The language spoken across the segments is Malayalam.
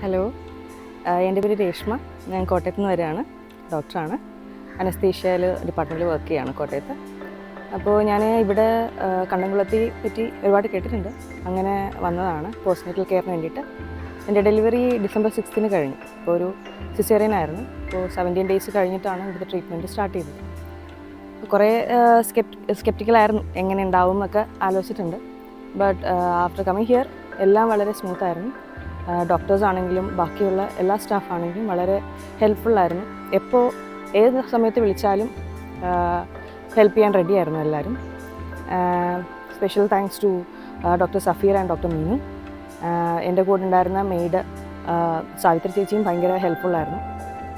ഹലോ, എൻ്റെ പേര് രേഷ്മ. ഞാൻ കോട്ടയത്ത് നിന്ന് വരികയാണ്. ഡോക്ടറാണ്. അനസ്തീഷ്യയിൽ ഡിപ്പാർട്ട്മെൻറ്റിൽ വർക്ക് ചെയ്യുകയാണ് കോട്ടയത്ത്. അപ്പോൾ ഞാൻ ഇവിടെ കണ്ടംകുളത്തെ പറ്റി ഒരുപാട് കേട്ടിട്ടുണ്ട്. അങ്ങനെ വന്നതാണ് പോസ്റ്റ്നേറ്റൽ കെയറിന് വേണ്ടിയിട്ട്. എൻ്റെ ഡെലിവറി ഡിസംബർ 6 കഴിഞ്ഞു. ഇപ്പോൾ ഒരു സിസേറിയൻ ആയിരുന്നു. അപ്പോൾ 17 ഡേയ്സ് കഴിഞ്ഞിട്ടാണ് ഇവിടുത്തെ ട്രീറ്റ്മെൻറ്റ് സ്റ്റാർട്ട് ചെയ്തത്. കുറേ സ്കെപ്റ്റിക്കലായിരുന്നു, എങ്ങനെ ഉണ്ടാവും എന്നൊക്കെ ആലോചിച്ചിട്ടുണ്ട്. ബട്ട് ആഫ്റ്റർ കമ്മിങ് ഹിയർ എല്ലാം വളരെ സ്മൂത്തായിരുന്നു. ഡോക്ടേഴ്സ് ആണെങ്കിലും ബാക്കിയുള്ള എല്ലാ സ്റ്റാഫ് ആണെങ്കിലും വളരെ ഹെൽപ്ഫുള്ളായിരുന്നു. എപ്പോൾ ഏത് സമയത്ത് വിളിച്ചാലും ഹെൽപ്പ് ചെയ്യാൻ റെഡിയായിരുന്നു എല്ലാവരും. Special thanks to doctor Safeer and doctor Meenu. എൻ്റെ കൂടെ ഉണ്ടായിരുന്ന മെയ്ഡ് സാവിത്രി ചേച്ചിയും ഭയങ്കര ഹെൽപ്ഫുള്ളായിരുന്നു.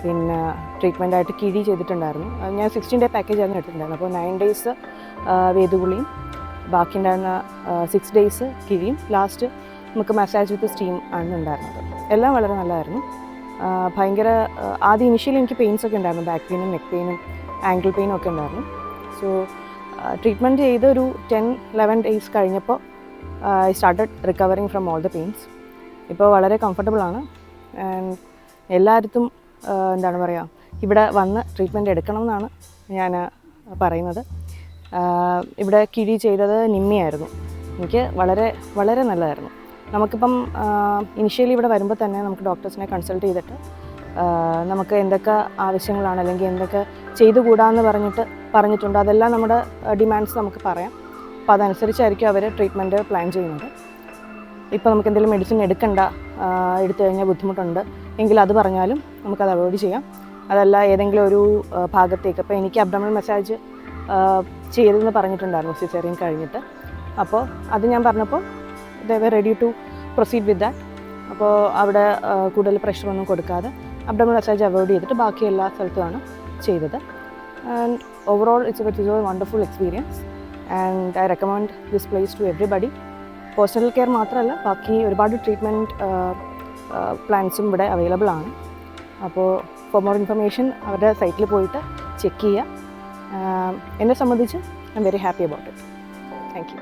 പിന്നെ ട്രീറ്റ്മെൻറ്റായിട്ട് കിഴി ചെയ്തിട്ടുണ്ടായിരുന്നു. ഞാൻ 16 ഡേ പാക്കേജ് ആയിരുന്നു എടുത്തിട്ടുണ്ടായിരുന്നു. അപ്പോൾ 9 ഡേയ്സ് വേദുകുളിയും ബാക്കി ഉണ്ടായിരുന്ന 6 ഡേയ്സ് കിഴിയും ലാസ്റ്റ് നമുക്ക് മസാജ് വിത്ത് സ്റ്റീം ആണ് ഉണ്ടായിരുന്നത്. എല്ലാം വളരെ നല്ലതായിരുന്നു. ഭയങ്കര ആദ്യം ഇനിഷ്യലി എനിക്ക് പെയിൻസ് ഒക്കെ ഉണ്ടായിരുന്നു. ബാക്ക് പെയിനും നെക്ക് പെയിനും ആങ്കിൾ പെയിനും ഒക്കെ ഉണ്ടായിരുന്നു. സോ ട്രീറ്റ്മെൻറ്റ് ചെയ്ത് ഒരു 10-11 ഡേയ്സ് കഴിഞ്ഞപ്പോൾ I started recovering from all the pains. ഇപ്പോൾ വളരെ കംഫർട്ടബിളാണ്. ആൻഡ് എല്ലായിടത്തും എന്താണ് പറയുക, ഇവിടെ വന്ന് ട്രീറ്റ്മെൻറ്റ് എടുക്കണം എന്നാണ് ഞാൻ പറയുന്നത്. ഇവിടെ കിഴി ചെയ്തത് നിമ്മിയായിരുന്നു. എനിക്ക് വളരെ വളരെ നല്ലതായിരുന്നു. നമുക്കിപ്പം ഇനിഷ്യലി ഇവിടെ വരുമ്പോൾ തന്നെ നമുക്ക് ഡോക്ടേഴ്സിനെ കൺസൾട്ട് ചെയ്തിട്ട് നമുക്ക് എന്തൊക്കെ ആവശ്യങ്ങളാണ് അല്ലെങ്കിൽ എന്തൊക്കെ ചെയ്തുകൂടാന്ന് പറഞ്ഞിട്ടുണ്ട്. അതെല്ലാം നമ്മുടെ ഡിമാൻഡ്സ് നമുക്ക് പറയാം. അപ്പോൾ അതനുസരിച്ചായിരിക്കും അവർ ട്രീറ്റ്മെൻറ്റ് പ്ലാൻ ചെയ്യുന്നത്. ഇപ്പോൾ നമുക്ക് എന്തെങ്കിലും മെഡിസിൻ എടുത്തു കഴിഞ്ഞാൽ ബുദ്ധിമുട്ടുണ്ട് എങ്കിൽ അത് പറഞ്ഞാലും നമുക്കത് അവോയ്ഡ് ചെയ്യാം. അതല്ല ഏതെങ്കിലും ഒരു ഭാഗത്തേക്ക്, അപ്പോൾ എനിക്ക് അബ്ഡോമിനൽ മസാജ് ചെയ്തെന്ന് പറഞ്ഞിട്ടുണ്ടായിരുന്നു സിസേറിയൻ കഴിഞ്ഞിട്ട്. അപ്പോൾ അത് ഞാൻ പറഞ്ഞപ്പോൾ they were ready to proceed with that. അപ്പോൾ അവിടെ കൂടുതൽ പ്രഷറൊന്നും കൊടുക്കാതെ അബ്ഡോമിനൽ മസാജ് അവോയ്ഡ് ചെയ്തിട്ട് ബാക്കി എല്ലാ സ്ഥലത്തുമാണ് ചെയ്തത്. And overall it's a wonderful experience and I recommend this place to everybody. Personal care മാത്രമല്ല, ബാക്കി ഒരുപാട് ട്രീറ്റ്മെൻറ്റ് പ്ലാൻസും ഇവിടെ അവൈലബിൾ ആണ്. അപ്പോൾ ഫോർ മോർ ഇൻഫർമേഷൻ അവരുടെ സൈറ്റിൽ പോയിട്ട് ചെക്ക് ചെയ്യുക. എന്നെ സംബന്ധിച്ച് I am very happy about it. Thank you.